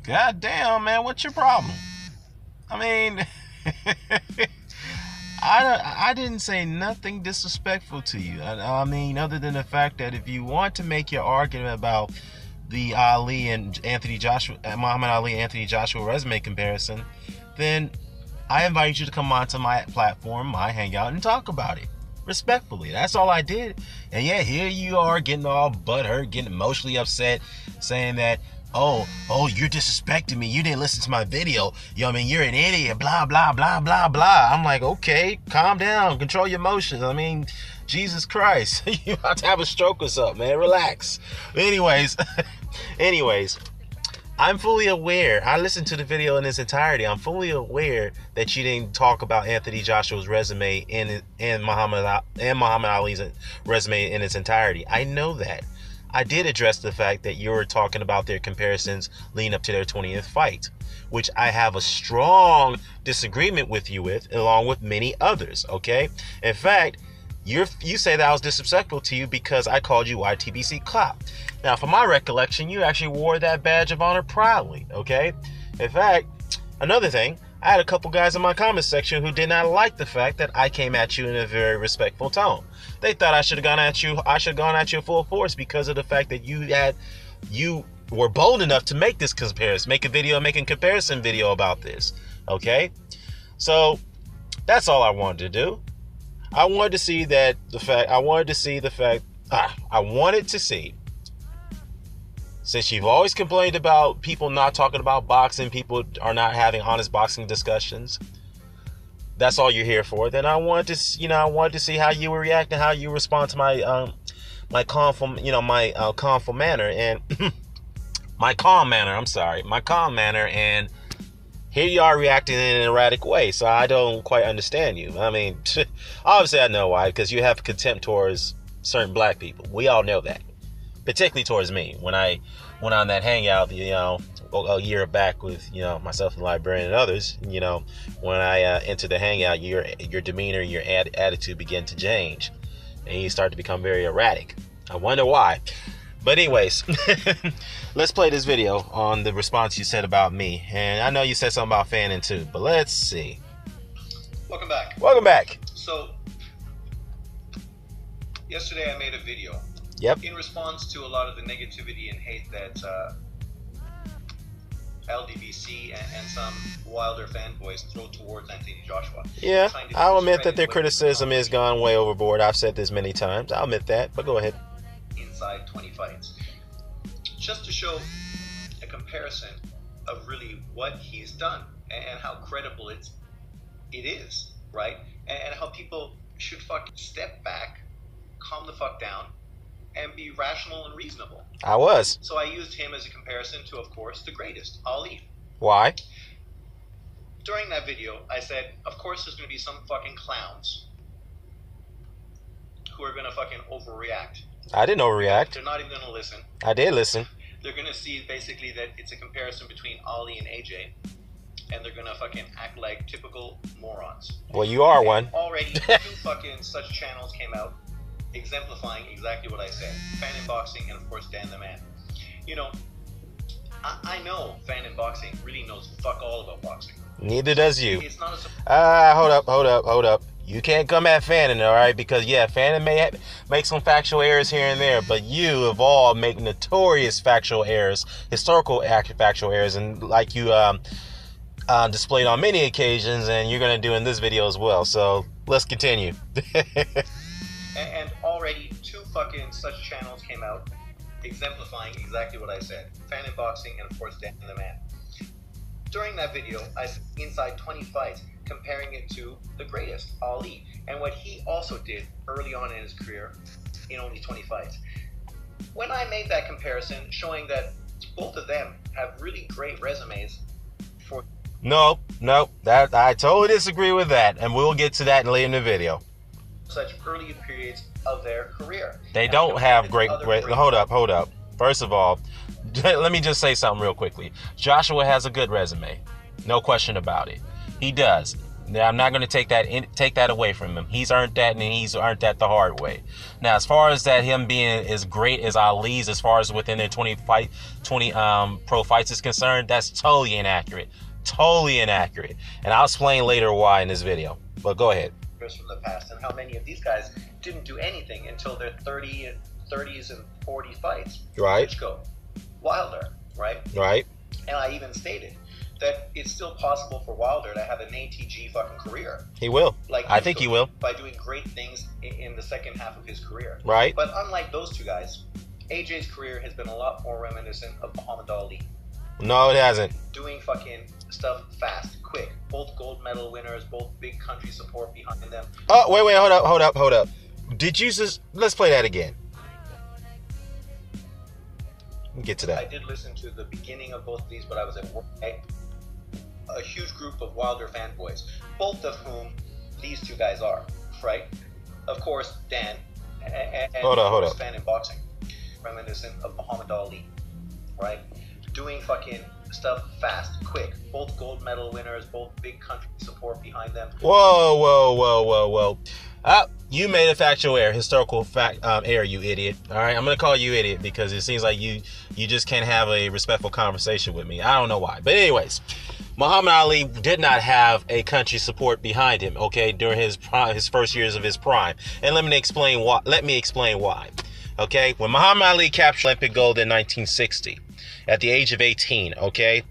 God damn, man, what's your problem? I mean, I didn't say nothing disrespectful to you. I mean, other than the fact that if you want to make your argument about the Ali and Anthony Joshua, Muhammad Ali and Anthony Joshua resume comparison, then I invite you to come onto my platform, my Hangout, and talk about it respectfully. That's all I did. And yeah, here you are getting all butthurt, getting emotionally upset, saying that, oh, you're disrespecting me. You didn't listen to my video. You know what I mean? You're an idiot, blah, blah, blah, blah, blah. I'm like, okay, calm down. Control your emotions. I mean, Jesus Christ. You about to have a stroke or something, man. Relax. Anyways, I'm fully aware. I listened to the video in its entirety. I'm fully aware that you didn't talk about Anthony Joshua's resume and Muhammad Ali's resume in its entirety. I know that. I did address the fact that you were talking about their comparisons leading up to their 20th fight, which I have a strong disagreement with you with, along with many others, okay? In fact, you say that I was disrespectful to you because I called you YTBC Cop. Now, from my recollection, you actually wore that badge of honor proudly, okay? In fact, another thing, I had a couple guys in my comment section who did not like the fact that I came at you in a very respectful tone. They thought I should have gone at you full force because of the fact that you were bold enough to make this comparison, make a comparison video about this, okay? So that's all I wanted to do. I wanted to see since you've always complained about people not talking about boxing, people are not having honest boxing discussions. That's all you're here for. Then I wanted to see how you would react and how you respond to my calm manner and my calm manner, and here you are reacting in an erratic way. So I don't quite understand you. I mean, obviously I know why, because you have contempt towards certain black people. We all know that, particularly towards me. When I went on that hangout, a year back with, myself and the librarian and others, when I entered the hangout, your demeanor, your attitude began to change, and you start to become very erratic. I wonder why. But anyways, let's play this video on the response you said about me. And I know you said something about fanning too, but let's see. Welcome back. Welcome back. So, yesterday I made a video. Yep. In response to a lot of the negativity and hate that LDBC and some wilder fanboys throw towards Anthony Joshua. Yeah, I'll admit that their criticism has gone way overboard. I've said this many times. I'll admit that, but go ahead. Inside 20 fights. Just to show a comparison of really what he's done and how credible it is, right? And how people should step back, calm the fuck down, and be rational and reasonable. I was. So I used him as a comparison to, of course, the greatest, Ali. Why? During that video, I said, of course there's going to be some fucking clowns who are going to fucking overreact. I didn't overreact. They're not even going to listen. I did listen. They're going to see basically that it's a comparison between Ali and AJ, and they're going to fucking act like typical morons. Well, you are one. Already, 2 fucking such channels came out exemplifying exactly what I said. Fan in Boxing and, of course, Dan the Man. I know Fan in Boxing really knows fuck all about boxing. Neither does you. It's not a... Hold up. You can't come at Fannin, all right? Because, yeah, Fannin may make some factual errors here and there, but you have all made notorious factual errors, historical factual errors, and like you displayed on many occasions, and you're going to do in this video as well. So let's continue. And already 2 fucking such channels came out exemplifying exactly what I said. Fan in Boxing and, of course, Dan the Man. During that video, I said inside 20 fights, comparing it to the greatest, Ali, and what he also did early on in his career in only 20 fights. When I made that comparison, showing that both of them have really great resumes for... No, that I totally disagree with that, and we'll get to that later in the video. Such early periods of their career. They don't have great... Hold up. First of all, let me just say something real quickly. Joshua has a good resume. No question about it. He does. Now, I'm not going to take that away from him. He's earned that, and he's earned that the hard way. Now, as far as that him being as great as Ali's, as far as within their 20 pro fights is concerned, that's totally inaccurate. Totally inaccurate. And I'll explain later why in this video. But go ahead. From the past, and how many of these guys didn't do anything until their 30s and 40 fights. Right. Klitschko, Wilder, right? Right. And I even stated that it's still possible for Wilder to have an ATG fucking career. He will. I think he will. By doing great things in the second half of his career. Right. But unlike those two guys, AJ's career has been a lot more reminiscent of Muhammad Ali. No, it hasn't. Doing fucking stuff fast, quick. Both gold medal winners, both big country support behind them. Oh, wait, hold up. Did you just... Let's play that again. We'll get to that. I did listen to the beginning of both of these, but I was at work. A huge group of Wilder fanboys, both of whom these two guys are, right? Of course, Dan, and hold up. fan in boxing, reminiscent of Muhammad Ali, right? Doing fucking stuff fast, quick. Both gold medal winners, both big country support behind them. Whoa. You made a factual error, historical fact error, you idiot. All right, I'm gonna call you idiot because it seems like you just can't have a respectful conversation with me. I don't know why, but anyways, Muhammad Ali did not have a country support behind him. Okay, during his first years of his prime, and let me explain why. Okay, when Muhammad Ali captured Olympic gold in 1960, at the age of 18, okay,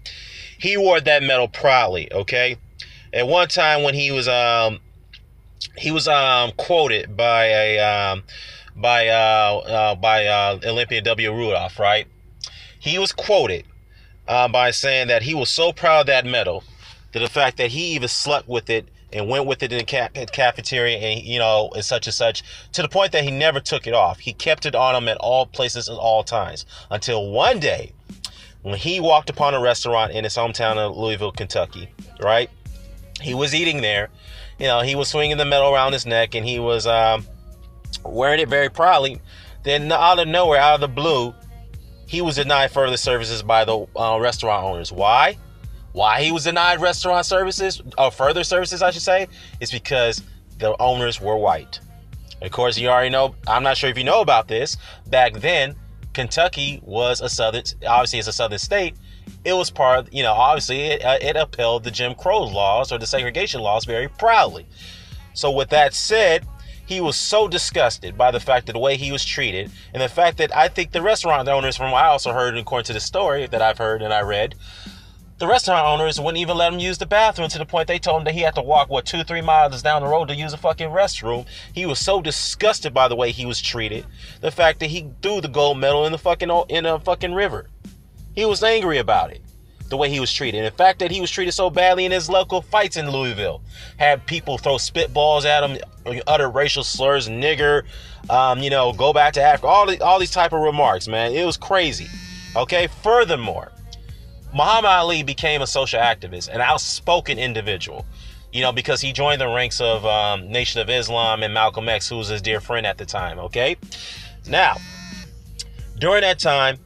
he wore that medal proudly. Okay, at one time when he was quoted by Olympian W. Rudolph, right? He was quoted by saying that he was so proud of that medal, that the fact that he even slept with it and went with it in the cafeteria and, and such, to the point that he never took it off. He kept it on him at all places at all times, until one day when he walked upon a restaurant in his hometown of Louisville, Kentucky, right? He was eating there. He was swinging the medal around his neck, and he was wearing it very proudly. Then out of nowhere, out of the blue, he was denied further services by the restaurant owners. Why? Why he was denied restaurant services, or further services, I should say, is because the owners were white. Of course, you already know, I'm not sure if you know about this, back then, Kentucky was obviously it's a southern state. It was part of, obviously it upheld the Jim Crow laws or the segregation laws very proudly. So with that said, he was so disgusted by the fact that the way he was treated, and the fact that I think the restaurant owners, from what I also heard according to the story that I've heard and I read, the restaurant owners wouldn't even let him use the bathroom, to the point they told him that he had to walk, 2-3 miles down the road to use a fucking restroom. He was so disgusted by the way he was treated. The fact that he threw the gold medal in a fucking river. He was angry about it, the way he was treated. And the fact that he was treated so badly in his local fights in Louisville. Had people throw spitballs at him, utter racial slurs, nigger, go back to Africa, all these type of remarks, man. It was crazy. Okay, furthermore, Muhammad Ali became a social activist, an outspoken individual, because he joined the ranks of Nation of Islam and Malcolm X, who was his dear friend at the time, okay? Now, during that time,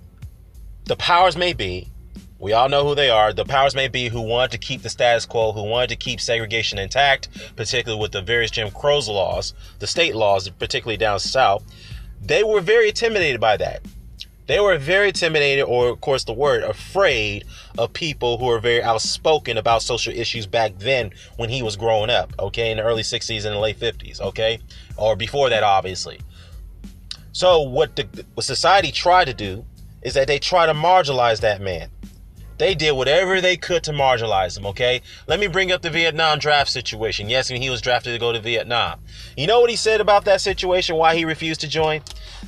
the powers may be, we all know who they are, the powers may be who wanted to keep the status quo, who wanted to keep segregation intact, particularly with the various Jim Crow laws, the state laws, particularly down south. They were very intimidated by that. They were very intimidated, or of course the word, afraid of people who were very outspoken about social issues back then when he was growing up, okay, in the early 60s and the late 50s, okay, or before that, obviously. So what society tried to do is that they try to marginalize that man. They did whatever they could to marginalize him, okay? Let me bring up the Vietnam draft situation. Yes, when he was drafted to go to Vietnam. You know what he said about that situation, why he refused to join?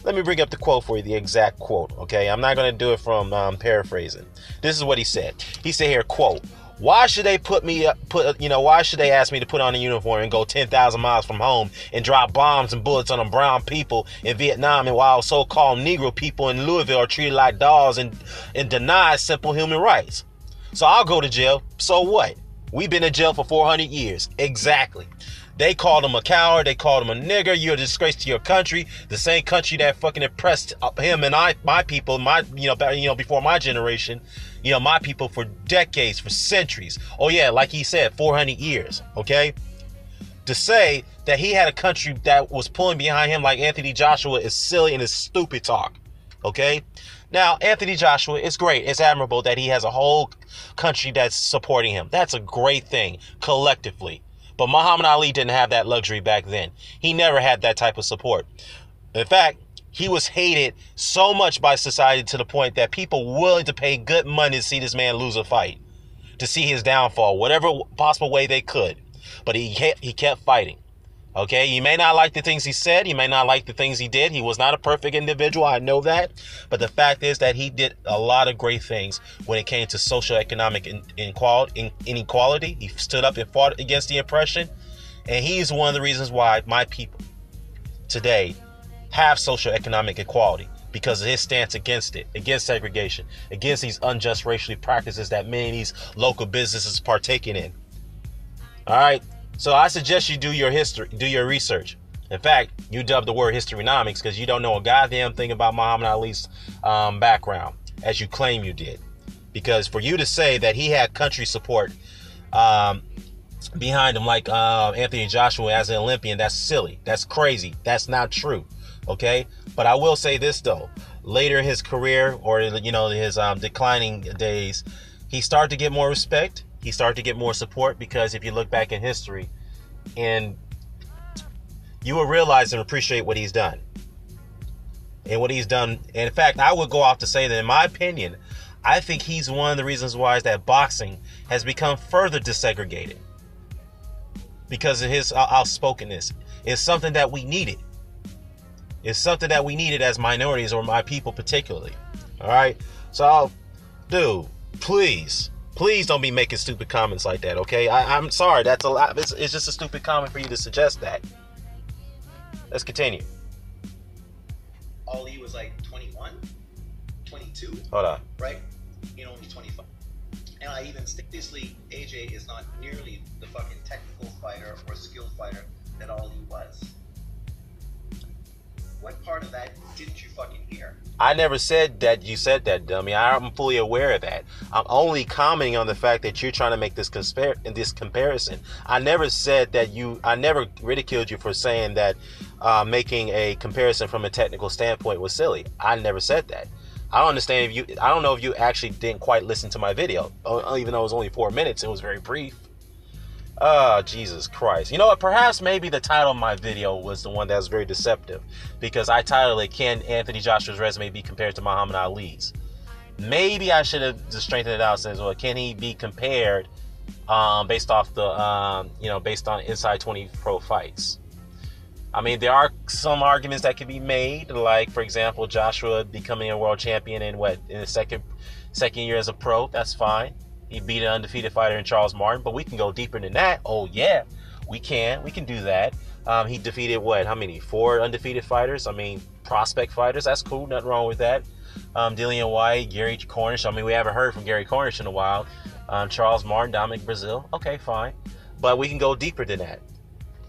Let me bring up the quote for you, the exact quote, okay? I'm not going to do it from paraphrasing. This is what he said. He said here, quote, why should they why should they ask me to put on a uniform and go 10,000 miles from home and drop bombs and bullets on the brown people in Vietnam, and while so-called Negro people in Louisville are treated like dogs and denied simple human rights? So I'll go to jail. So what? We've been in jail for 400 years. Exactly. They called him a coward. They called him a nigger. You're a disgrace to your country. The same country that fucking oppressed him and my people, before my generation, my people for decades, for centuries. Oh yeah, like he said, 400 years. Okay. To say that he had a country that was pulling behind him like Anthony Joshua is silly and is stupid talk. Okay? Now, Anthony Joshua, it's great. It's admirable that he has a whole country that's supporting him. That's a great thing, collectively. But Muhammad Ali didn't have that luxury back then. He never had that type of support. In fact, he was hated so much by society to the point that people were willing to pay good money to see this man lose a fight, to see his downfall, whatever possible way they could. But he kept fighting. Okay, you may not like the things he said. You may not like the things he did. He was not a perfect individual. I know that. But the fact is that he did a lot of great things when it came to socioeconomic inequality. He stood up and fought against the oppression. And he's one of the reasons why my people today have socioeconomic equality, because of his stance against it, against segregation, against these unjust racial practices that many of these local businesses partaking in. All right. So I suggest you do your history, do your research. In fact, you dub the word historynomics because you don't know a goddamn thing about Muhammad Ali's background, as you claim you did. Because for you to say that he had country support behind him like Anthony Joshua as an Olympian, that's silly. That's crazy. That's not true. Okay? But I will say this, though. Later in his career, or, you know, his declining days, he started to get more respect. He started to get more support, because if you look back in history, and you will realize and appreciate what he's done. And what he's done. And in fact, I would go off to say that, in my opinion, I think he's one of the reasons why is that boxing has become further desegregated. Because of his outspokenness. It's something that we needed. It's something that we needed as minorities, or my people particularly. All right? So, dude, please don't be making stupid comments like that, okay? I'm sorry, that's a lot. It's just a stupid comment for you to suggest that. Let's continue. Ali was like 21, 22. Hold on. Right? You know, only 25. And I even seriously, AJ is not nearly the fucking technical fighter or skilled fighter that Ali was. What part of that didn't you fucking hear? I never said that you said that, dummy. I'm fully aware of that. I'm only commenting on the fact that you're trying to make this comparison. I never said that I never ridiculed you for saying that making a comparison from a technical standpoint was silly. I never said that. I don't know if you actually didn't quite listen to my video, even though it was only 4 minutes. It was very brief. Jesus Christ. You know what? Perhaps maybe the title of my video was the one that was very deceptive, because I titled it, "Can Anthony Joshua's resume be compared to Muhammad Ali's?" Maybe I should have just straightened it out and said, well, can he be compared based off the, based on Inside 20 Pro fights? I mean, there are some arguments that can be made, like, for example, Joshua becoming a world champion in his second year as a pro. That's fine. He beat an undefeated fighter in Charles Martin, but we can go deeper than that. Oh, yeah, we can do that. He defeated, how many? 4 undefeated fighters? I mean, prospect fighters. That's cool. Nothing wrong with that. Dillian White, Gary Cornish. I mean, we haven't heard from Gary Cornish in a while. Charles Martin, Dominic Brazil. Okay, fine. But we can go deeper than that.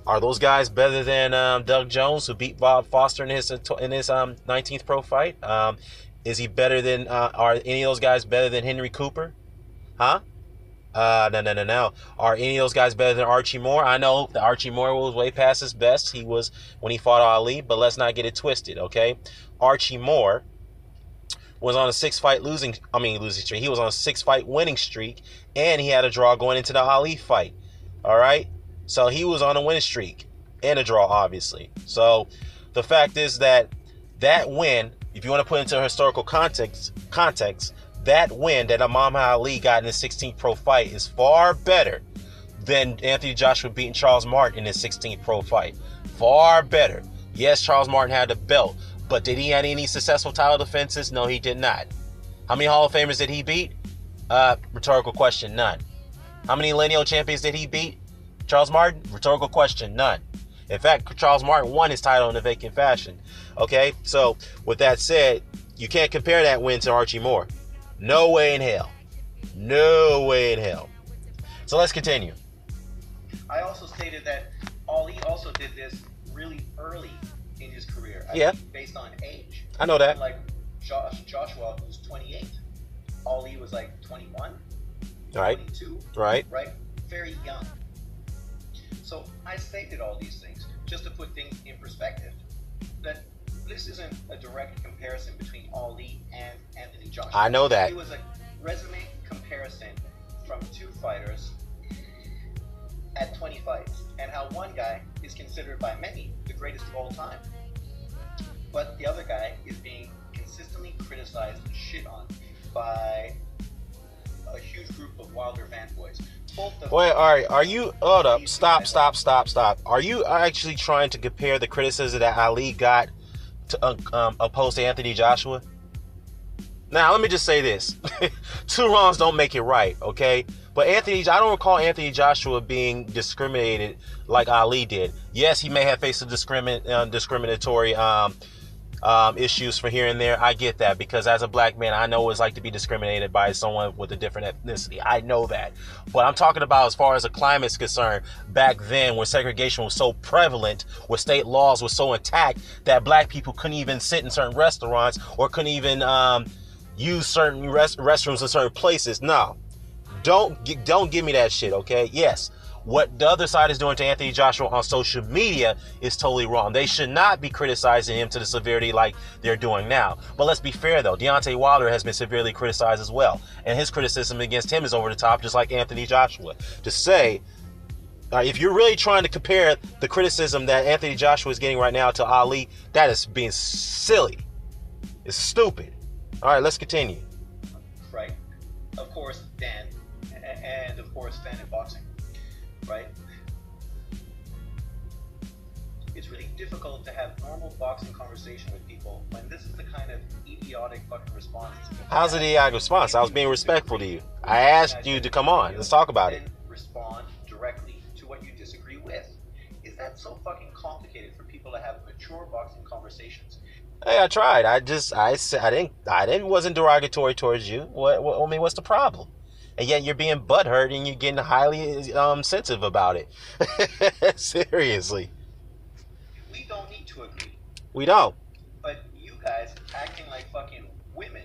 Are those guys better than Doug Jones, who beat Bob Foster in his 19th pro fight? Is he better than, are any of those guys better than Henry Cooper? Huh? No. Are any of those guys better than Archie Moore? I know that Archie Moore was way past his best. He was when he fought Ali, but let's not get it twisted, okay? Archie Moore was on a 6-fight losing streak. He was on a 6-fight winning streak, and he had a draw going into the Ali fight. All right? So he was on a winning streak and a draw, obviously. So the fact is that win, if you want to put it into historical context, that win that Muhammad Ali got in his 16th pro fight is far better than Anthony Joshua beating Charles Martin in his 16th pro fight. Far better. Yes, Charles Martin had the belt, but did he have any successful title defenses? No, he did not. How many Hall of Famers did he beat? Rhetorical question, none. How many lineal champions did he beat? Charles Martin? Rhetorical question, none. In fact, Charles Martin won his title in a vacant fashion. Okay, so with that said, you can't compare that win to Archie Moore. No way in hell. No way in hell. So let's continue. I also stated that Ali also did this really early in his career. Yeah. Based on age. I know that. Like Joshua was 28. Ali was like 21. Right. 22. Right. Right. Very young. So I stated all these things just to put things in perspective. That this isn't a direct comparison between Ali and Anthony Joshua. I know that. It was a resume comparison from two fighters at 20 fights, and how one guy is considered by many the greatest of all time, but the other guy is being consistently criticized and shit on by a huge group of Wilder fanboys. Wait, all right, are you, hold up, stop. Are you actually trying to compare the criticism that Ali got to opposed to Anthony Joshua? Now, let me just say this. Two wrongs don't make it right, okay? But I don't recall Anthony Joshua being discriminated like Ali did. Yes, he may have faced a discriminatory issues for here and there. I get that, because as a black man, I know what it's like to be discriminated by someone with a different ethnicity. I know that. But I'm talking about as far as the climate's concerned, back then when segregation was so prevalent, where state laws were so intact that black people couldn't even sit in certain restaurants or couldn't even use certain restrooms in certain places. No. Don't give me that shit, okay? Yes, what the other side is doing to Anthony Joshua on social media is totally wrong. They should not be criticizing him to the severity like they're doing now. But let's be fair, though. Deontay Wilder has been severely criticized as well. And his criticism against him is over the top, just like Anthony Joshua. To say, if you're really trying to compare the criticism that Anthony Joshua is getting right now to Ali, that is being silly. It's stupid. All right, let's continue. Right. Of course, Dan. And of course, fan in boxing, right? It's really difficult to have normal boxing conversation with people when this is the kind of idiotic fucking response. How's it idiotic response? I was being respectful to you. I asked you to come on. Let's talk about it. Respond directly to what you disagree with. Is that so fucking complicated for people to have mature boxing conversations? Hey, I tried. I wasn't derogatory towards you. What's the problem? And yet you're being butthurt and you're getting highly sensitive about it. Seriously. We don't need to agree. We don't. But you guys acting like fucking women.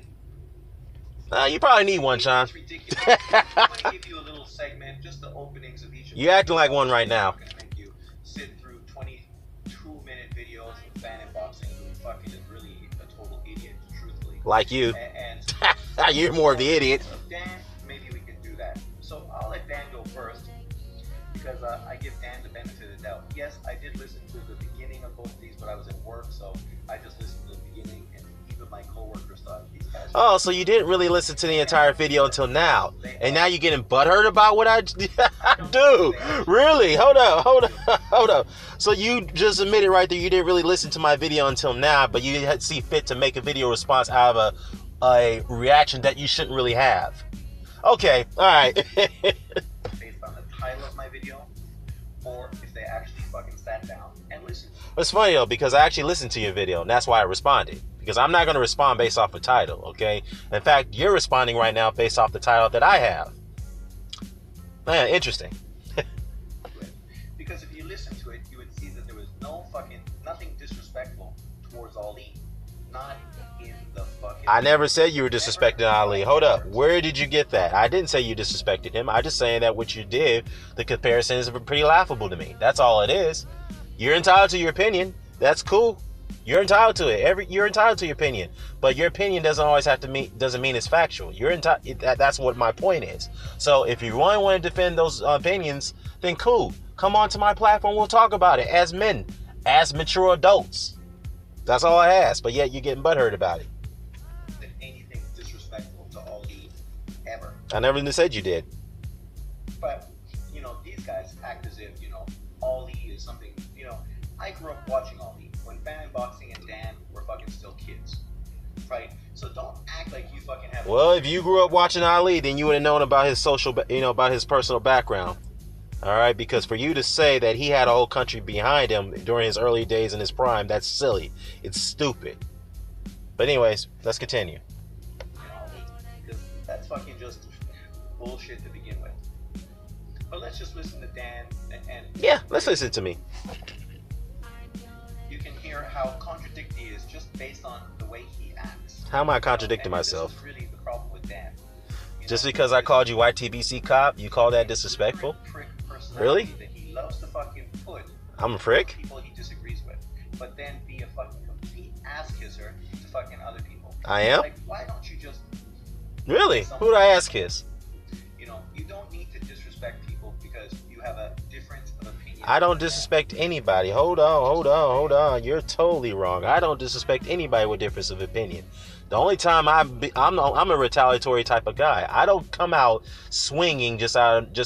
You probably need one, Sean. It's ridiculous. I want to give you a little segment, just the openings of each of them. You're acting like one right now. I'm not going to make you sit through 22-minute videos of fan and boxing who fucking is really a total idiot, truthfully. Like you. And you're more of the idiot. Dan, maybe we can do that. So I'll let Dan go first, because I give Dan the benefit of the doubt. Yes, I did listen to the beginning of both of these, but I was at work, so I just listened to the beginning, and even my coworkers thought these guys. Oh, so you didn't really listen to the entire video until now, and now you're getting butthurt about what I do? Really? Hold up. So you just admitted right there you didn't really listen to my video until now, but you had see fit to make a video response out of a reaction that you shouldn't really have. Okay, all right. Based on the title of my video, or if they actually fucking sat down and listened. It's funny though, because I actually listened to your video, and that's why I responded. Because I'm not going to respond based off the title, okay? In fact, you're responding right now based off the title that I have. Man, interesting. Because if you listen to it, you would see that there was nothing disrespectful towards Ali. Not in the fucking... I never said you were disrespecting Ali. Hold up. Where did you get that? I didn't say you disrespected him. I just saying that what you did, the comparison is pretty laughable to me. That's all it is. You're entitled to your opinion. That's cool. You're entitled to it. You're entitled to your opinion, but your opinion doesn't always have to doesn't mean it's factual. You're entitled. That's what my point is. So if you really want to defend those opinions, then cool. Come on to my platform. We'll talk about it as men, as mature adults. That's all I ask. But yet you're getting butthurt about it. Anything disrespectful to Ali ever? I never even said you did. But these guys act as if Ali is something. I grew up watching Ali when fan boxing and Dan were fucking still kids, right? So don't act like you fucking have. Well, if you grew up watching Ali, then you would have known about his about his personal background. All right, because for you to say that he had a whole country behind him during his early days in his prime, that's silly. It's stupid. But anyways, let's continue. Because that's fucking just bullshit to begin with. But let's just listen to Dan and yeah, let's listen to me. You can hear how contradictory he is just based on the way he acts. How am I contradicting myself? This is really the problem with Dan. Just because I called you YTBC cop, you call that disrespectful? Really? That he loves to fucking I'm a prick? People he disagrees with, but then be a fucking complete ass kisser to fucking other people. I am? Like, why don't you just... Really? Who'd I ass kiss? You know, you don't need to disrespect people because you have a difference of opinion. I don't disrespect anybody. Hold on. You're totally wrong. I don't disrespect anybody with difference of opinion. The only time I'm a retaliatory type of guy. I don't come out swinging just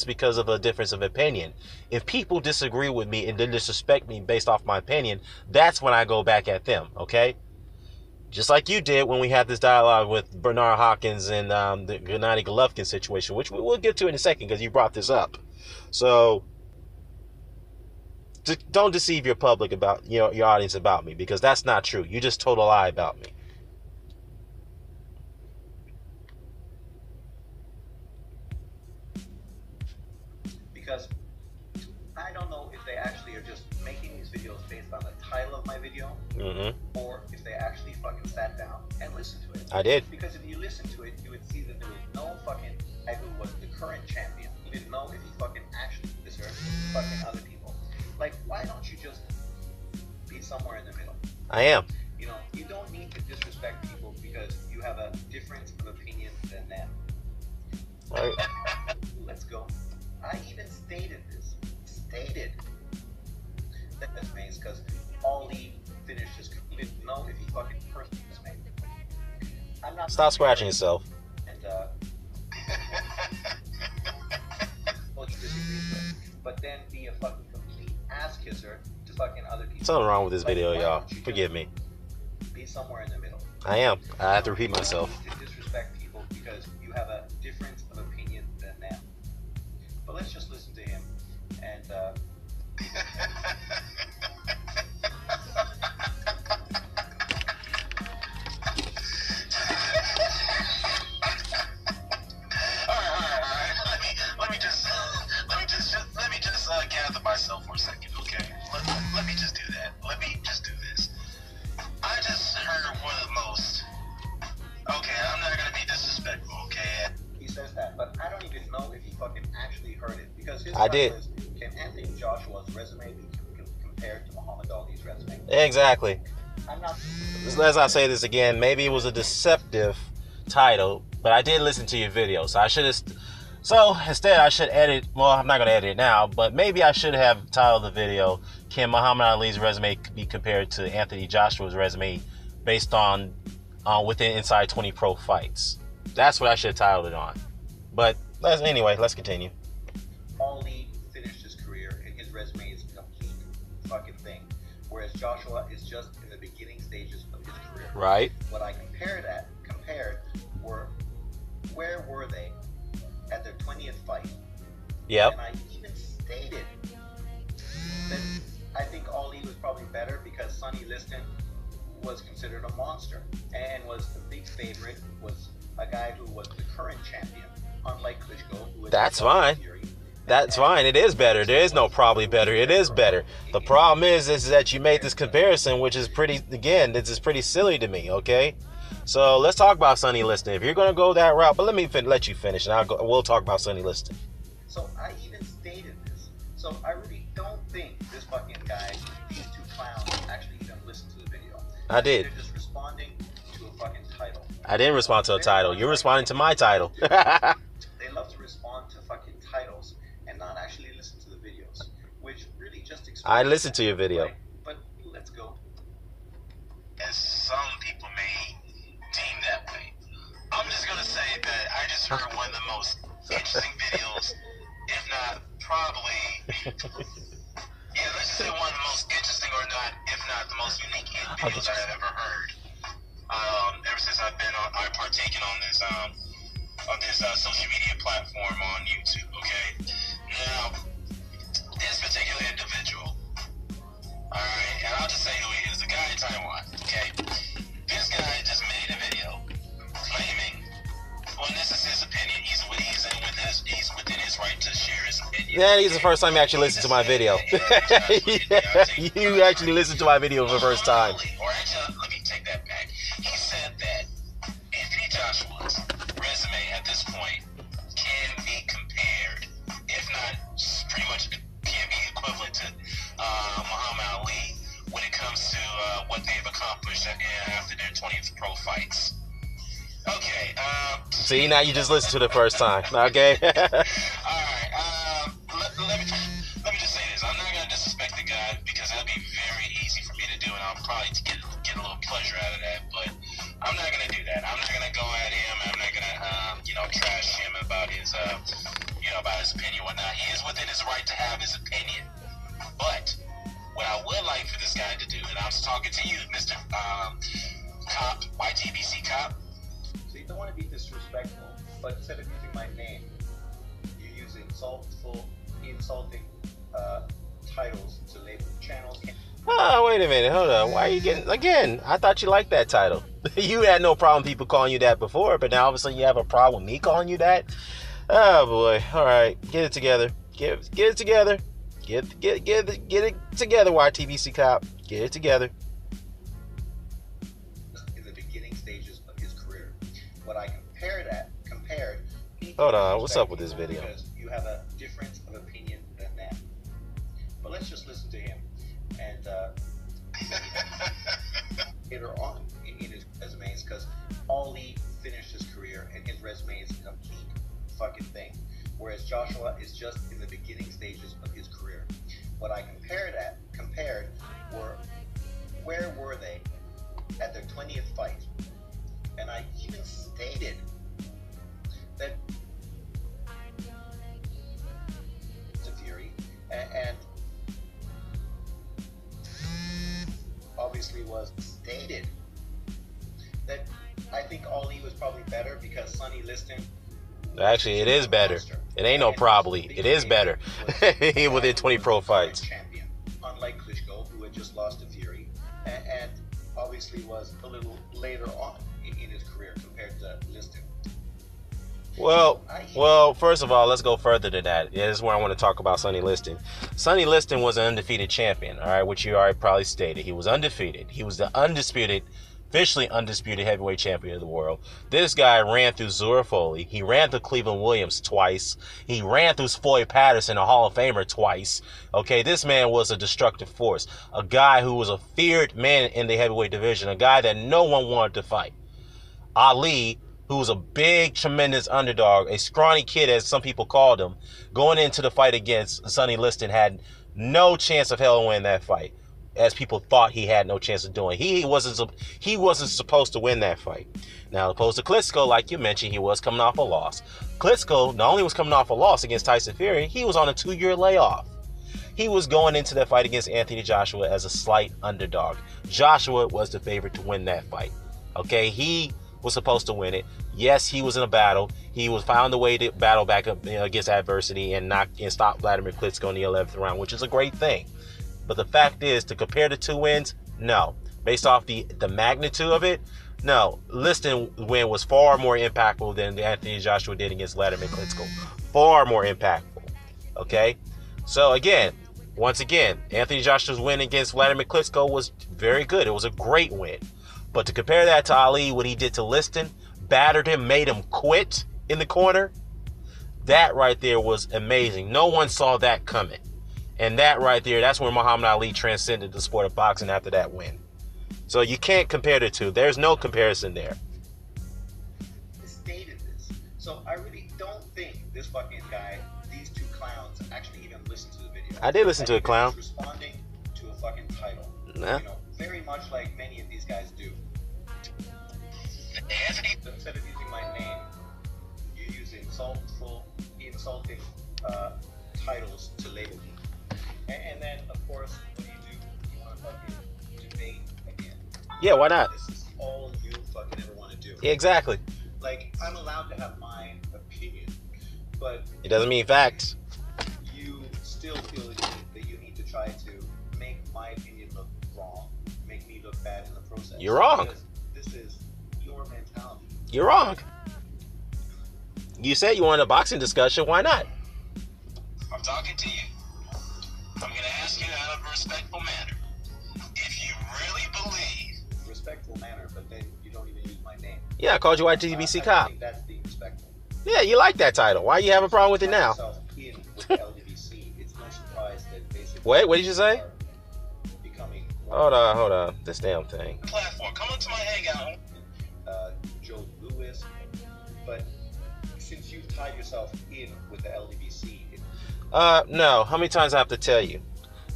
because of a difference of opinion. If people disagree with me and then disrespect me based off my opinion, that's when I go back at them, okay? Just like you did when we had this dialogue with Bernard Hopkins and the Gennady Golovkin situation, which we'll get to in a second because you brought this up. So don't deceive your public about your audience about me, because that's not true. You just told a lie about me. Because I don't know if they actually are just making these videos based on the title of my video, or if they actually fucking sat down and listened to it. I did. Because if you listen to it, you would see that there was no fucking guy who was the current champion. You didn't know if he fucking actually deserved fucking other people. Like, why don't you just be somewhere in the middle? I am. You know, you don't need to disrespect people because you have a difference of opinion than them. Right. Let's go. I even stated this. That this means because Ali finished his career. He didn't know if he fucking cursed this man. I'm not. Stop scratching yourself. And well, he disagrees with, but then be a fucking complete ass kisser to fucking other people. Something wrong with this video, y'all. Forgive me. Be somewhere in the middle. I am. I have to repeat myself. You don't need to disrespect people because you have a difference of opinion than them. But let's just listen to him and let me just gather myself for a second, okay? Let me just do that. Let me just do this. I just heard one of the most... Okay, I'm not gonna be disrespectful, okay? he says that, but I don't even know if he fucking actually heard it, because his I did. is, can Anthony Joshua's resume be compared to Muhammad Ali's resume? Exactly. I'm not... As I say this again, maybe it was a deceptive title, but I did listen to your video, so I should have... So instead, I should edit. Well, I'm not going to edit it now, but maybe I should have titled the video, "Can Muhammad Ali's resume be compared to Anthony Joshua's resume based on within Inside 20 Pro fights?" That's what I should have titled it on. But anyway, let's continue. Ali finished his career, and his resume is a complete fucking thing, whereas Joshua is just in the beginning stages of his career. Right. What I compared were, where were they at their 20th fight? Yep. And I even stated that I think Ali was probably better because Sonny Liston was considered a monster and was the big favorite, was a guy who was the current champion, unlike Klitschko, who was... That's fine. That's fine. It is better. There is no probably better. It is better. The problem is that you made this comparison, which is pretty, again, this is pretty silly to me, okay? So let's talk about Sonny Liston. If you're going to go that route, but let me let you finish, and we'll talk about Sonny Liston. So I even stated this. So I really don't think this fucking guy, these two clowns, actually even listened to the video. I did. They're just responding to a fucking title. I didn't respond to a title. You're responding to my title. They love to respond to fucking titles and not actually listen to the videos, which really just explains... I listened to your video. Right? But let's go. As some people may deem that way. I'm just gonna say that I just heard one of the most interesting videos, if not probably, yeah, let's just say one of the most interesting, or not, if not the most unique videos I have ever heard. Ever since I've partaken on this social media platform on YouTube. Okay, now this particular individual, all right, and I'll just say who he is. The guy in Taiwan. Okay. This guy just made a video claiming, well, this is his opinion. He's within his right to share his opinion. Yeah, he's the first time you actually listened to my video. You actually listened to my video for the first time. Or actually, let me take that back. He said that Anthony Joshua's resume at this point can be compared, if not pretty much can be equivalent to See, now you just listened to the first time. Okay. All right. Let me just say this. I'm not gonna disrespect the guy because that'll be very easy for me to do, and I'll probably get a little pleasure out of that. But I'm not gonna do that. I'm not gonna go at him. I'm not gonna trash him about his about his opinion, whatnot. He is within his right to have his opinion. But what I would like for this guy to do, and I was talking to you, Mr. Cop, YTBC Cop. So you don't want to be disrespectful, but instead of using my name, you use insulting titles to label channels. Oh, wait a minute. Hold on. Why are you getting... Again, I thought you liked that title. You had no problem people calling you that before, but now all of a sudden you have a problem with me calling you that? Oh, boy. All right. Get it together. Get it together. Get it together, YTBC Cop. Get it together. In the beginning stages of his career. What I compared... Hold on. What's up with this video? Because you have a difference of opinion than that. But let's just listen to him. And later on in his resumes, because Ali finished his career and his resume is a complete fucking thing, whereas Joshua is just in the beginning stages of his career. What I compared were where were they at their 20th fight, and I even stated that to Fury and obviously was stated that I think Ali was probably better because Sonny Liston. Actually, it is better. It ain't no probably. It is better. Within 20 pro fights. Champion, unlike Klitschko, who had just lost to Fury, and obviously was a little later on in his career compared to Liston. Well, first of all, let's go further than that. This is where I want to talk about Sonny Liston. Sonny Liston was an undefeated champion, all right, which you already probably stated. He was undefeated. He was the officially undisputed heavyweight champion of the world. This guy ran through Zura Foley. He ran through Cleveland Williams twice. He ran through Floyd Patterson, a Hall of Famer, twice. Okay, this man was a destructive force. A guy who was a feared man in the heavyweight division. A guy that no one wanted to fight. Ali, who was a big, tremendous underdog, a scrawny kid, as some people called him, going into the fight against Sonny Liston, had no chance of hell winning that fight, as people thought he had no chance of doing. He wasn't supposed to win that fight. Now, opposed to Klitschko, like you mentioned, he was coming off a loss. Klitschko not only was coming off a loss against Tyson Fury, he was on a 2-year layoff. He was going into that fight against Anthony Joshua as a slight underdog. Joshua was the favorite to win that fight. Okay, he was supposed to win it. Yes, he was in a battle. He was found a way to battle back up against adversity and stop Vladimir Klitschko in the 11th round, which is a great thing. But the fact is, to compare the two wins, no. Based off the magnitude of it, no. Liston win was far more impactful than the Anthony Joshua did against Vladimir Klitschko. Far more impactful. Okay? So once again, Anthony Joshua's win against Vladimir Klitschko was very good. It was a great win. But to compare that to Ali, what he did to Liston, battered him, made him quit in the corner, that right there was amazing. No one saw that coming. And that right there, that's when Muhammad Ali transcended the sport of boxing after that win. So you can't compare the two. There's no comparison there. Stated this. So I really don't think this fucking guy, these two clowns, actually even listened to the video. I did listen to a clown. Responding to a fucking title. Nah. Very much like many of these guys do. Instead of using my name, you use insulting titles to label me. And then, of course, what do? You want to fucking debate again. Yeah, why not? This is all you fucking ever want to do. Yeah, exactly. Like, I'm allowed to have my opinion, but it doesn't mean facts. You still feel that you need to try to make my opinion look wrong, make me look bad in the process. You're wrong. Because this is your mentality. You're wrong. You said you wanted a boxing discussion. Why not? I'm talking to you. I'm going to ask you out of a respectful manner. If you really believe... Respectful manner, but then you don't even use my name. Yeah, I called you YTBC Cop. I think that's being respectful. Yeah, you like that title. Why you have a problem with it now? With LDBC, it's no surprise that basically... Wait, what did you say? Becoming... Hold on. This damn thing. Platform. Come on to my hangout. Joe Lewis. But tied yourself in with the LDBC. No. How many times I have to tell you?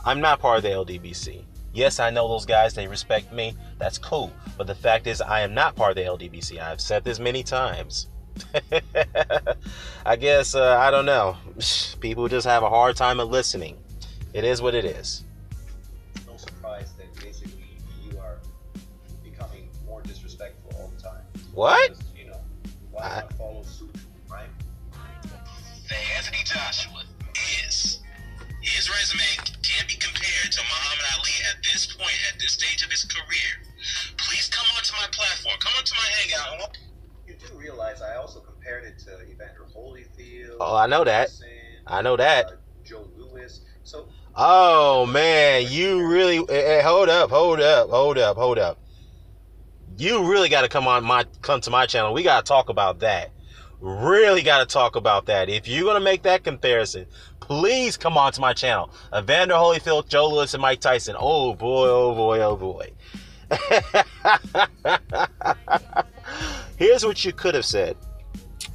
I'm not part of the LDBC. Yes, I know those guys. They respect me. That's cool. But the fact is, I am not part of the LDBC. I've said this many times. I guess, I don't know. People just have a hard time of listening. It is what it is. No surprise that basically you are becoming more disrespectful all the time. What? Because, you know, why not follow suit, right? That Anthony Joshua his resume can't be compared to Muhammad Ali at this point, at this stage of his career. Please come onto my platform. Come onto my hangout. You do realize I also compared it to Evander Holyfield. Oh, I know that. I know that. Joe Louis. So. Oh man, you really hold up. You really got to come to my channel. We got to talk about that. Really got to talk about that. If you're gonna make that comparison, please come on to my channel. Evander Holyfield, Joe Louis, and Mike Tyson. Oh boy, oh boy, oh boy. Here's what you could have said.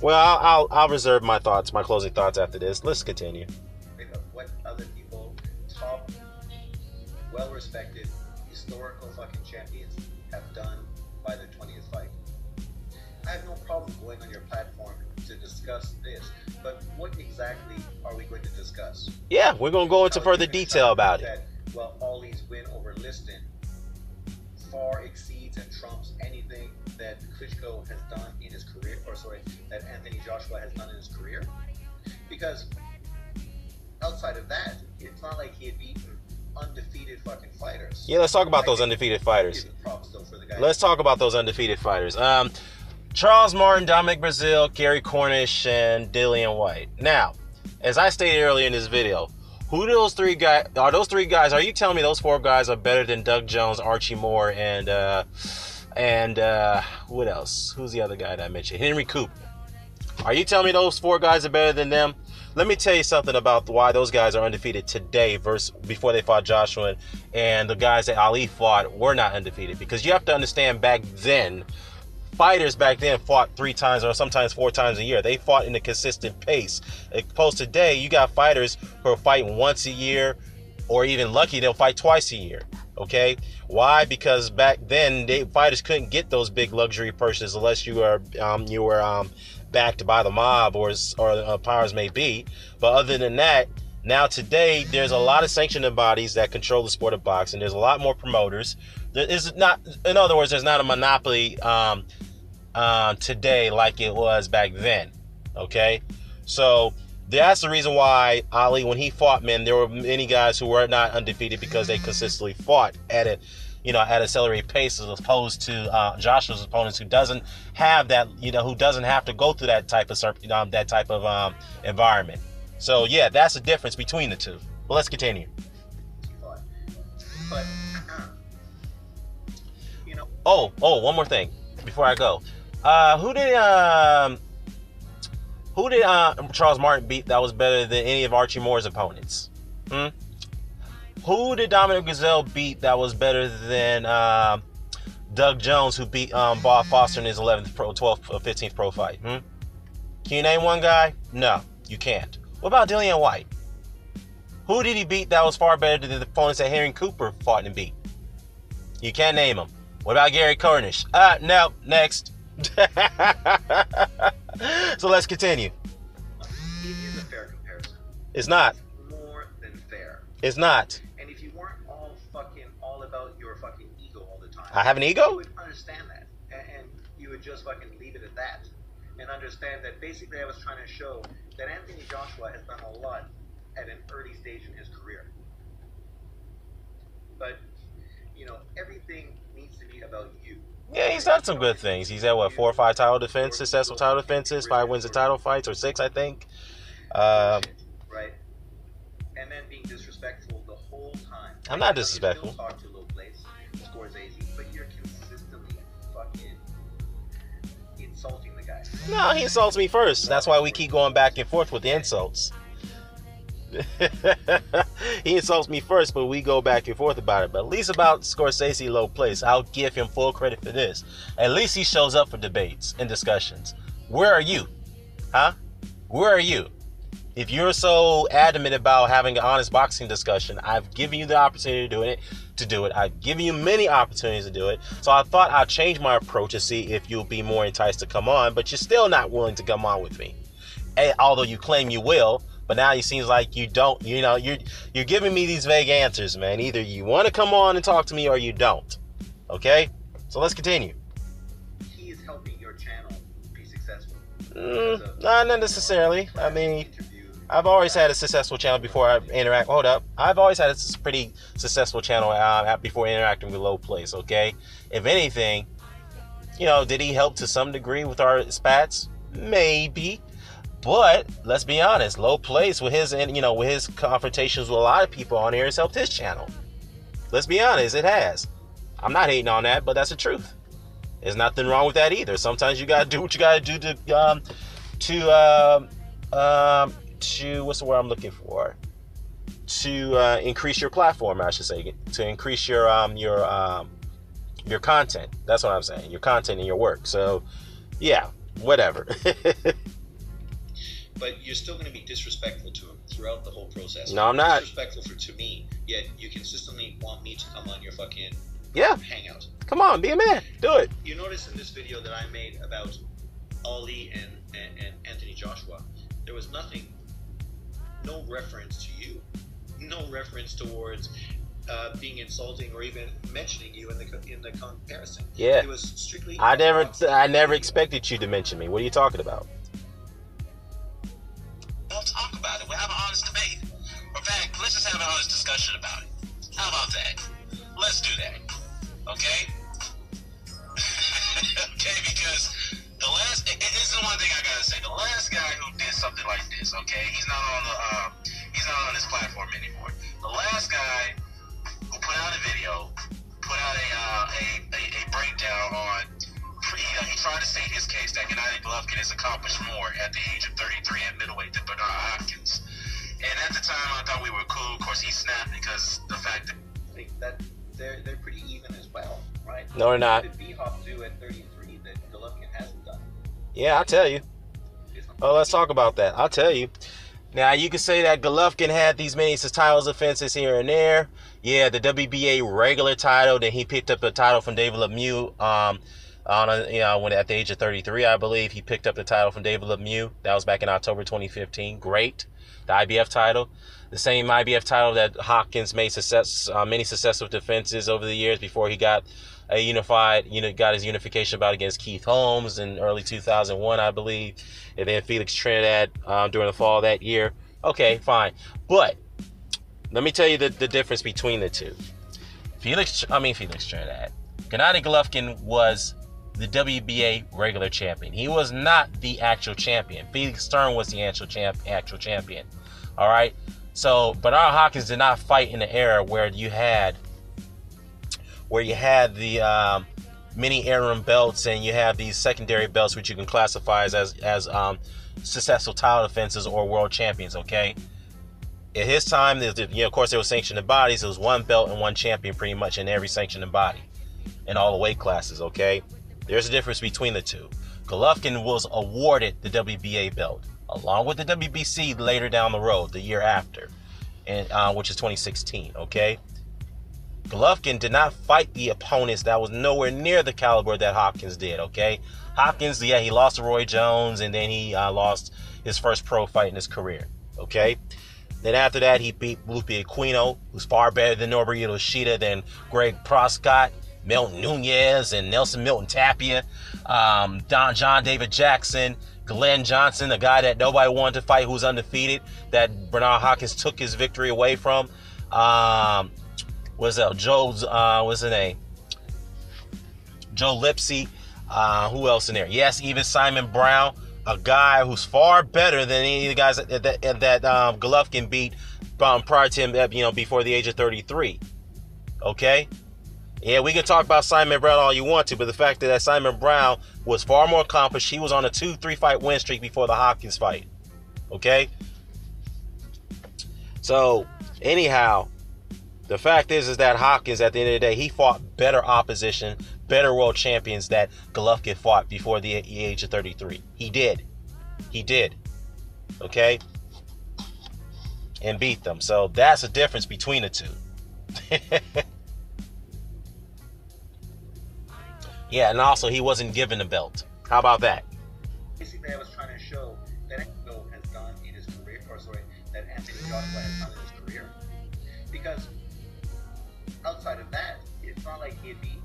Well, I'll reserve my thoughts, my closing thoughts after this. Let's continue. What other people, top, well-respected, historical fucking champions have done by their 20th fight. I have no problem going on your platform to discuss this, but what exactly are we going to discuss? Yeah, we're going to go into further detail about it. Well, Ali's win over Liston far exceeds and trumps anything that Klitschko has done in his career, that Anthony Joshua has done in his career. Because outside of that, it's not like he had beaten undefeated fucking fighters. Yeah, let's talk about those undefeated fighters. Let's talk about those undefeated fighters. Charles Martin, Dominic Breazeale, Gary Cornish, and Dillian White. Now, as I stated earlier in this video, who those three guys are? Those three guys? Are you telling me those four guys are better than Doug Jones, Archie Moore, and what else? Who's the other guy that I mentioned? Henry Cooper. Are you telling me those four guys are better than them? Let me tell you something about why those guys are undefeated today versus before they fought Joshua, and the guys that Ali fought were not undefeated. Because you have to understand, back then, fighters back then fought 3 times or sometimes 4 times a year. They fought in a consistent pace. Opposed today, you got fighters who are fighting once a year, or even lucky they'll fight twice a year. Okay, why? Because back then fighters couldn't get those big luxury purses unless you were backed by the mob or powers may be. But other than that, now today there's a lot of sanctioning bodies that control the sport of boxing. There's a lot more promoters. There is not, in other words, there's not a monopoly today like it was back then. Okay, so that's the reason why Ali, when he fought men, there were many guys who were not undefeated because they consistently fought at a accelerated pace, as opposed to Joshua's opponents, who doesn't have that, who doesn't have to go through that type of environment. So yeah, that's the difference between the two. But let's continue. But Oh, one more thing before I go. Who did Charles Martin beat that was better than any of Archie Moore's opponents? Who did Dominic Breazeale beat that was better than Doug Jones, who beat Bob Foster in his 11th pro, 12th, or 15th pro fight? Can you name one guy? No, you can't. What about Dillian White? Who did he beat that was far better than the opponents that Henry Cooper fought and beat? You can't name them. What about Gary Cornish? No, next. So let's continue. It is a fair comparison. It's not. It's more than fair. It's not. And if you weren't all about your fucking ego all the time, I have an ego? you would understand that. And you would just fucking leave it at that. And understand that basically I was trying to show that Anthony Joshua has done a lot at an early stage in his career. But, everything needs to be about you. Yeah, he's done some good things. He's had, 4 or 5 title defenses, successful title defenses, 5 wins in title fights, or 6, I think. Right? And then being disrespectful the whole time. I'm not disrespectful. You still talk to low place, Scorsese, but you're consistently fucking insulting the guy. No, he insults me first. That's why we keep going back and forth with the insults. He insults me first, but we go back and forth about it. But at least about Scorsese low place, I'll give him full credit for this. At least he shows up for debates and discussions. Where are you? Huh? Where are you? If you're so adamant about having an honest boxing discussion, I've given you the opportunity to do it. I've given you many opportunities to do it. So I thought I'd change my approach to see if you'll be more enticed to come on, but you're still not willing to come on with me. Although you claim you will, but now it seems like you don't. You know, you're giving me these vague answers, man. Either you want to come on and talk to me or you don't. Okay? So let's continue. He is helping your channel be successful. Not necessarily. I mean, I've always had a successful channel before I interact. Hold up. I've always had a pretty successful channel before interacting with Low Place, okay? If anything, you know, did he help to some degree with our spats? Maybe. But let's be honest, Low Place with his, you know, with his confrontations with a lot of people on here has helped his channel. Let's be honest, it has. I'm not hating on that, but that's the truth. There's nothing wrong with that either. Sometimes you gotta do what you gotta do to what's the word I'm looking for? To increase your platform, I should say, to increase your content. That's what I'm saying. Your content and your work. So, yeah, whatever. But you're still going to be disrespectful to him throughout the whole process. No, I'm not. Disrespectful to me, yet you consistently want me to come on your fucking hangout. Come on, be a man. Do it. You notice in this video that I made about Ali and Anthony Joshua, there was nothing, no reference to you, no reference towards being insulting or even mentioning you in the comparison. Yeah. It was strictly. I never expected you to mention me. What are you talking about? Don't talk about it. We'll have an honest debate. In fact, let's just have an honest discussion about it. How about that? Let's do that. Okay? Okay, because this is one thing I gotta say. The last guy who did something like this, okay, he's not on this platform anymore. The last guy who put out a video, put out a breakdown on. He tried to state his case that Gennady Golovkin has accomplished more at the age of 33 at middleweight than Bernard Hopkins. And at the time, I thought we were cool. Of course, he snapped because the fact that they're pretty even as well, right? No, they're not. What did B-Hop do at 33 that Golovkin hasn't done? Yeah, I'll tell you. Oh, let's talk about that. I'll tell you. Now, you can say that Golovkin had these many titles offenses here and there. Yeah, the WBA regular title. Then he picked up a title from David Lemieux. When at the age of 33, I believe, he picked up the title from David Lemieux. That was back in October 2015. Great. The IBF title. The same IBF title that Hopkins made many successful defenses over the years before he got got his unification bout against Keith Holmes in early 2001, I believe. And then Felix Trinidad during the fall of that year. Okay, fine. But let me tell you the difference between the two. Felix Trinidad. Gennady Golovkin was the WBA regular champion. He was not the actual champion. Felix Stern was the actual champion. All right. So Bernard Hopkins did not fight in the era where you had the many interim belts and you have these secondary belts which you can classify as successful title defenses or world champions. Okay. At his time, of course, there was sanctioned bodies. It was one belt and one champion pretty much in every sanctioned body in all the weight classes. Okay. There's a difference between the two. Golovkin was awarded the WBA belt, along with the WBC later down the road, the year after, and which is 2016, okay? Golovkin did not fight the opponents that was nowhere near the caliber that Hopkins did, okay? Hopkins, yeah, he lost to Roy Jones, and then he lost his first pro fight in his career, okay? Then after that, he beat Lupe Aquino, who's far better than Norberto Ishida, than Greg Proscott, Milton Nunez, and Nelson Milton Tapia, John David Jackson, Glenn Johnson, a guy that nobody wanted to fight, who's undefeated, that Bernard Hopkins took his victory away from. What's the name? Joe Lipsy. Who else in there? Yes, even Simon Brown, a guy who's far better than any of the guys that Golovkin beat prior to him, before the age of 33. Okay? Yeah, we can talk about Simon Brown all you want to, but the fact that Simon Brown was far more accomplished. He was on a 2-3 fight win streak before the Hopkins fight. Okay? So, anyhow, the fact is that Hopkins, at the end of the day, he fought better opposition, better world champions that Golovkin fought before the age of 33. He did. okay, and beat them. So that's a difference between the two. Yeah, and also he wasn't given the belt. How about that? Basically, I was trying to show that Anthony has done in his career, that Anthony Joshua has done in his career. Because outside of that, it's not like he'd be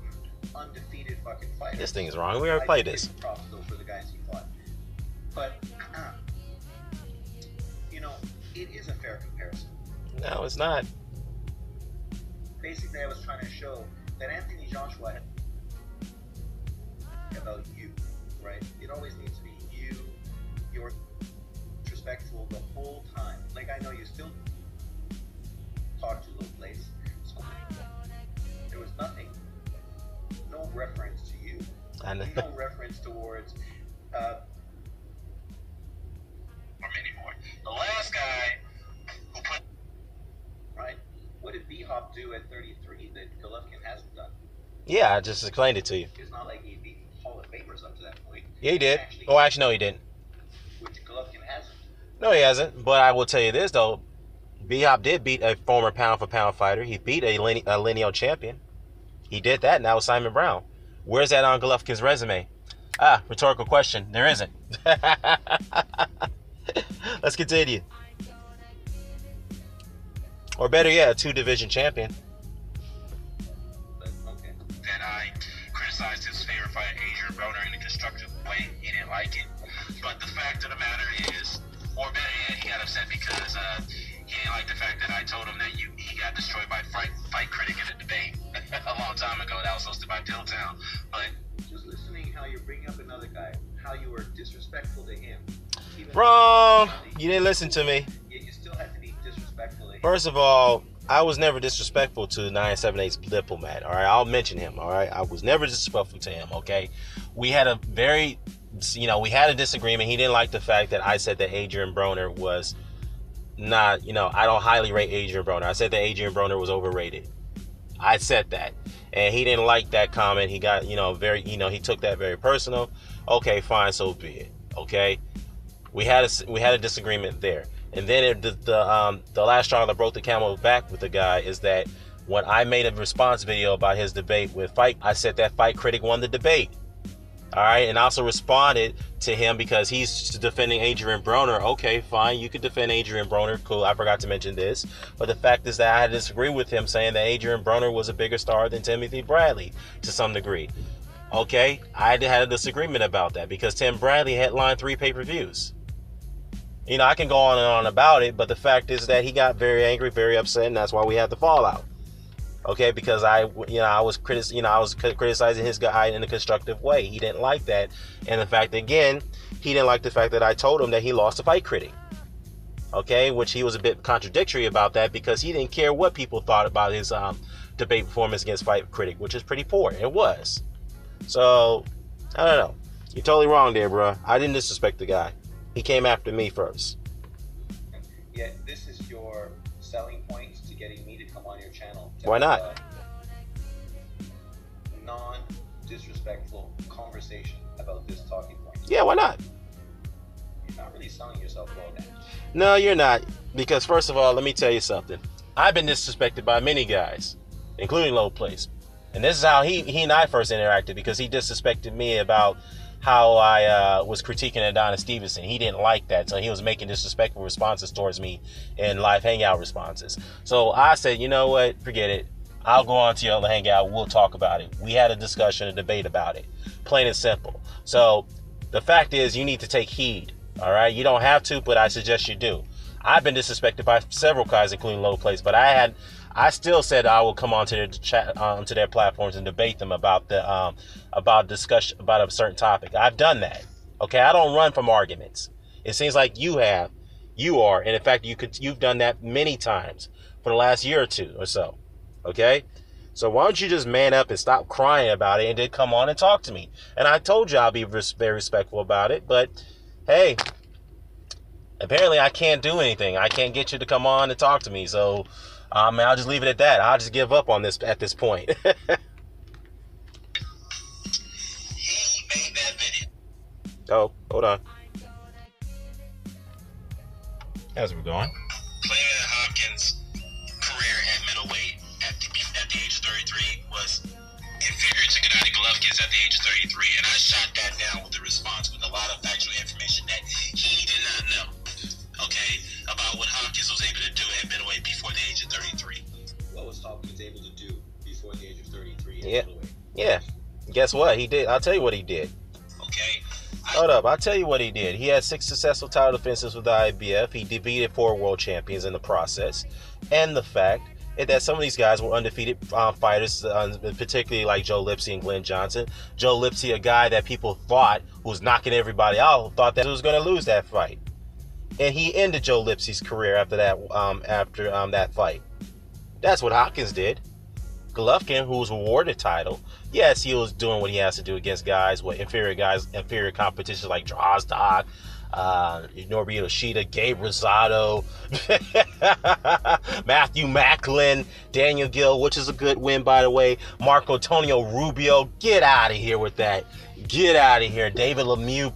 undefeated fucking fighters. This thing is wrong. We already played this. Props though for the guys he fought, but it is a fair comparison. No, it's not. Basically, I was trying to show that Anthony Joshua had about you, right? It always needs to be you. You're respectful the whole time. Like, I know you still talk to Low Place. So there was nothing, no reference to you. I know. No reference towards or many more. The last guy who put right. What did B-Hop do at 33 that Golovkin hasn't done? Yeah, I just explained it to you. It's not like he beat Hall of Famers up to that point. Yeah, he did. Actually, no, he didn't. Which Golovkin hasn't. No, he hasn't. But I will tell you this, though. B-Hop did beat a former pound-for-pound fighter. He beat a lineal champion. He did that, and that was Simon Brown. Where's that on Golovkin's resume? Rhetorical question. There isn't. Let's continue. Or better yet, a 2-division champion. Okay. That I criticized his favorite fighter, Adrian Broner, in a constructive way. He didn't like it. But the fact of the matter is, or better yet, he got upset because he didn't like the fact that I told him that he got destroyed by Fight Critic in a debate a long time ago that was hosted by Pilltown. But just listening how you're bringing up another guy, how you were disrespectful to him. Wrong. You didn't listen to me. You still had to be disrespectful to him. First of all, I was never disrespectful to 978's Diplomat. All right, I'll mention him. All right, I was never disrespectful to him. Okay, we had a disagreement. He didn't like the fact that I said that Adrian Broner was not, I don't highly rate Adrian Broner. I said that Adrian Broner was overrated. I said that, and he didn't like that comment. He got, he took that very personal. Okay, fine, so be it. Okay, we had a disagreement there. And then the last straw that broke the camel's back with the guy is that when I made a response video about his debate with Fight, I said that Fight Critic won the debate. All right, and I also responded to him because he's defending Adrian Broner. Okay, fine, you could defend Adrian Broner. Cool, I forgot to mention this. But the fact is that I disagree with him saying that Adrian Broner was a bigger star than Timothy Bradley to some degree. Okay, I had a disagreement about that because Tim Bradley headlined 3 pay-per-views. I can go on and on about it, but the fact is that he got very angry, very upset, and that's why we had the fallout. Okay, because I was criticizing his guy in a constructive way. He didn't like that, and the fact again, he didn't like the fact that I told him that he lost to Fight Critic. Okay, which he was a bit contradictory about that because he didn't care what people thought about his debate performance against Fight Critic, which is pretty poor. It was. So I don't know. You're totally wrong there, bro. I didn't disrespect the guy. He came after me first. Yeah, this is your selling points to getting me to come on your channel. Why not? Non-disrespectful conversation about this talking point. Yeah, why not? You're not really selling yourself well now. No, you're not. Because first of all, let me tell you something. I've been disrespected by many guys, including Low Place. And this is how he and I first interacted because he disrespected me about how I was critiquing Adonis Stevenson. He didn't like that, so he was making disrespectful responses towards me in live hangout responses. So I said, you know what, forget it. I'll go on to your other hangout. We'll talk about it. We had a discussion, a debate about it. Plain and simple. So the fact is, you need to take heed. All right, you don't have to, but I suggest you do. I've been disrespected by several guys, including Low Place, but I still said I will come onto their chat, onto their platforms and debate them about discussion about a certain topic. I've done that. Okay, I don't run from arguments. It seems like you are, and in fact, you've done that many times for the last year or two or so. Okay, so why don't you just man up and stop crying about it and then come on and talk to me? And I told you I'll be very respectful about it, but hey, apparently I can't do anything. I can't get you to come on and talk to me, so. I'll just leave it at that. I'll just give up on this at this point. He made that video. Oh, hold on. As we're going. Claiming that Hopkins' career at middleweight at the age of 33 was inferior to Gennady Golovkin's at the age of 33, and I shot that down with a response with a lot of factual information that he did not know, okay, about what Hopkins was able to do at middleweight before the age of 33. What was Hopkins able to do before the age of 33 at Yeah. middleweight? Yeah. Guess what? He did. I'll tell you what he did. Okay? Hold up. I'll tell you what he did. He had 6 successful title defenses with the IBF. He defeated 4 world champions in the process. And the fact that some of these guys were undefeated fighters, particularly like Joe Lipsy and Glenn Johnson. Joe Lipsy, a guy that people thought was knocking everybody out, thought that he was going to lose that fight. And he ended Joe Lipsy's career after that that fight. That's what Hopkins did. Golovkin, who was awarded title, yes, he was doing what he has to do against inferior competitions like Drozdak, Norberto Shida, Gabe Rosado, Matthew Macklin, Daniel Gill, which is a good win, by the way. Marco Antonio Rubio, get out of here with that. Get out of here. David Lemieux,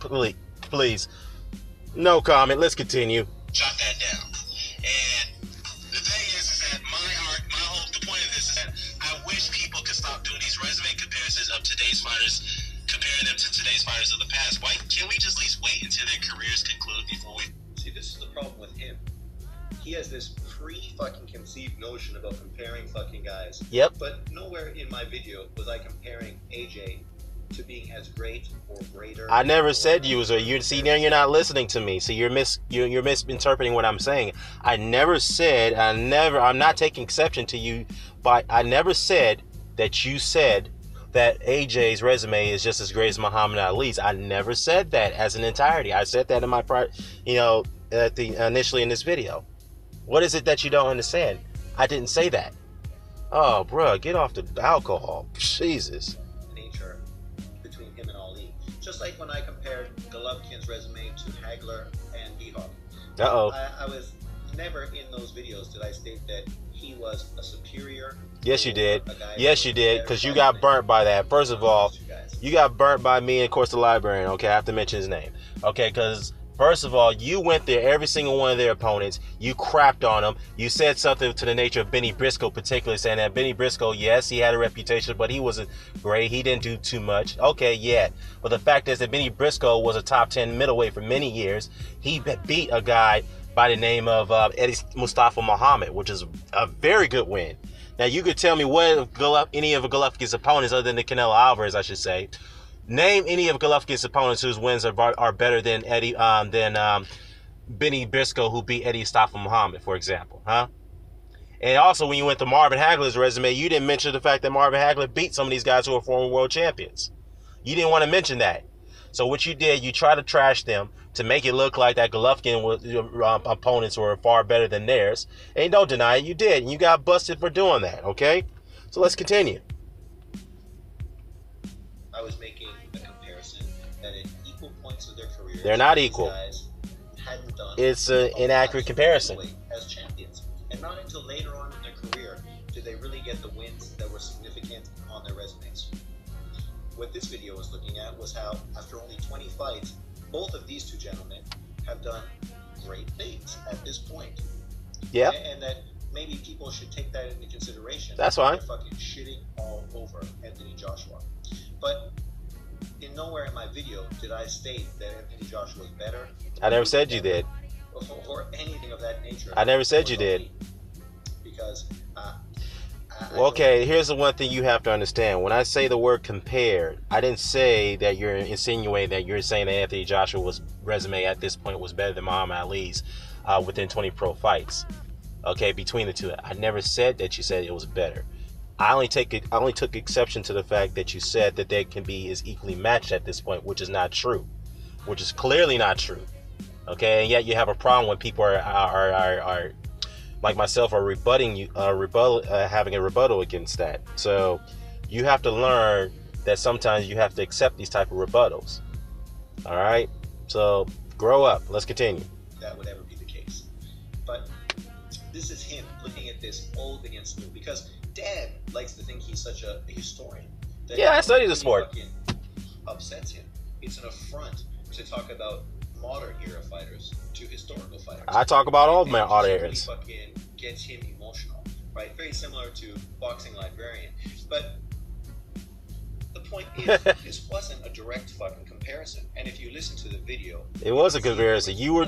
please. No comment. Let's continue. Shot that down. And the thing is that the point of this is that I wish people could stop doing these resume comparisons of today's fighters, comparing them to today's fighters of the past. Why can't we just at least wait until their careers conclude before we... See, this is the problem with him. He has this pre-fucking conceived notion about comparing fucking guys. Yep. But nowhere in my video was I comparing AJ to being as great or greater. I never said you was, or you see now you're not listening to me. So you're misinterpreting what I'm saying. I never said, I'm not taking exception to you, but I never said that you said that AJ's resume is just as great as Muhammad Ali's. I never said that as an entirety. I said that in my initially in this video. What is it that you don't understand? I didn't say that. Oh, bro, get off the alcohol. Jesus. Nature between him and Ali. Just like when I compared Golovkin's resume to Hagler and D-Hawk. Uh-oh. I was never in those videos did I state that he was a superior. Yes, you did. Yes, you did, because you got burnt by that. First of all, you got burnt by me and, of course, the librarian. Okay, I have to mention his name. Okay, because first of all, you went there, every single one of their opponents. You crapped on them. You said something to the nature of Benny Briscoe, particularly saying that Benny Briscoe, yes, he had a reputation, but he wasn't great. He didn't do too much. Okay, yeah. But the fact is that Benny Briscoe was a top 10 middleweight for many years. He beat a guy by the name of Eddie Mustafa Mohammad, which is a very good win. Now, you could tell me what any of Golovkin's opponents, other than the Canelo Alvarez, I should say, name any of Golovkin's opponents whose wins are better than Benny Briscoe, who beat Eddie Mustafa Muhammad, for example, huh? And also, when you went to Marvin Hagler's resume, you didn't mention the fact that Marvin Hagler beat some of these guys who are former world champions. You didn't want to mention that. So what you did, you tried to trash them to make it look like that Golovkin opponents were far better than theirs. And don't deny it, you did. And you got busted for doing that, okay? So let's continue. I was making a comparison that at equal points of their career, they're not equal. Guys hadn't done it's an inaccurate comparison. As champions. And not until later on in their career did they really get the wins that were significant on their resumes. What this video was looking at was how, after only 20 fights, both of these two gentlemen have done great things at this point. Yeah. And that maybe people should take that into consideration. That's fine. They're fucking shitting all over Anthony Joshua. But in nowhere in my video did I state that Anthony Joshua was better. I never said you did. Or anything of that nature. I never said you did. Because okay, here's the one thing you have to understand. When I say the word compared, I didn't say that you're insinuating that you're saying that Anthony Joshua's resume at this point was better than Muhammad Ali's within 20 pro fights. Okay, between the two. I never said that you said it was better. I only took exception to the fact that you said that they can be as equally matched at this point, which is not true. Which is clearly not true. Okay, and yet you have a problem when people are like myself are rebutting you, having a rebuttal against that. So you have to learn that sometimes you have to accept these type of rebuttals. All right, so grow up. Let's continue. That would ever be the case, but this is him looking at this old against new because Dad likes to think he's such a historian. Yeah, I studied the sport. Upsets him. It's an affront to talk about modern era fighters to historical fighters. I talk about all my other really eras. fucking gets him emotional, right? Very similar to Boxing Librarian. But the point is, this wasn't a direct fucking comparison. And if you listen to the video, it was a comparison. You were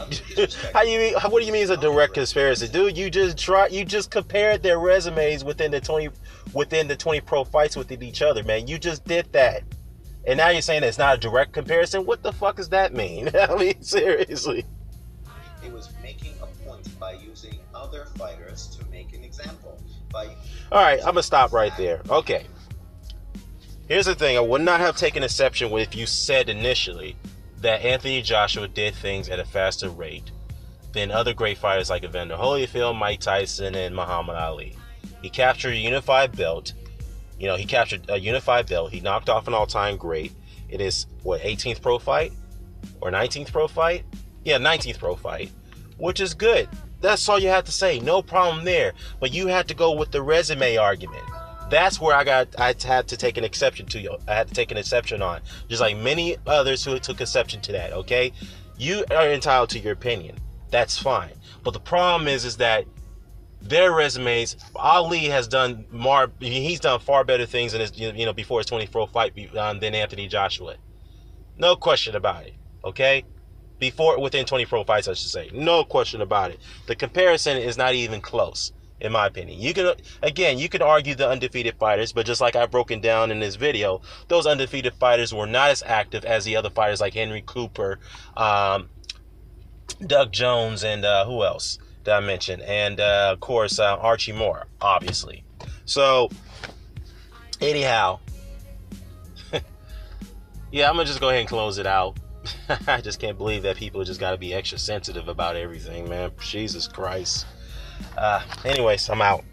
how you mean? What do you mean it's a direct comparison, dude? You just compared their resumes within the 20 pro fights within each other, man. You just did that, and now you're saying it's not a direct comparison. What the fuck does that mean? I mean, seriously. It was making a point by using other fighters to make an example. All right, I'm gonna stop right there. Okay. Here's the thing. I would not have taken exception with if you said initially that Anthony Joshua did things at a faster rate than other great fighters like Evander Holyfield, Mike Tyson, and Muhammad Ali. He captured a unified belt. He captured a unified belt. He knocked off an all-time great. It is, 18th pro fight? Or 19th pro fight? Yeah, 19th pro fight. Which is good. That's all you had to say. No problem there. But you had to go with the resume argument. That's where I had to take an exception to. I had to take an exception on, just like many others who took exception to that. Okay, you are entitled to your opinion. That's fine. But the problem is that their resumes. Ali has done more. He's done far better things in his, before his 24 fight than Anthony Joshua. No question about it. Okay, within 24 fights, I should say. No question about it. The comparison is not even close. In my opinion, you can argue the undefeated fighters, but just like I've broken down in this video, those undefeated fighters were not as active as the other fighters like Henry Cooper, Doug Jones, and who else did I mention? And of course, Archie Moore, obviously. So, anyhow, yeah, I'm gonna just go ahead and close it out. I just can't believe that people just got to be extra sensitive about everything, man. Jesus Christ. Anyways, I'm out.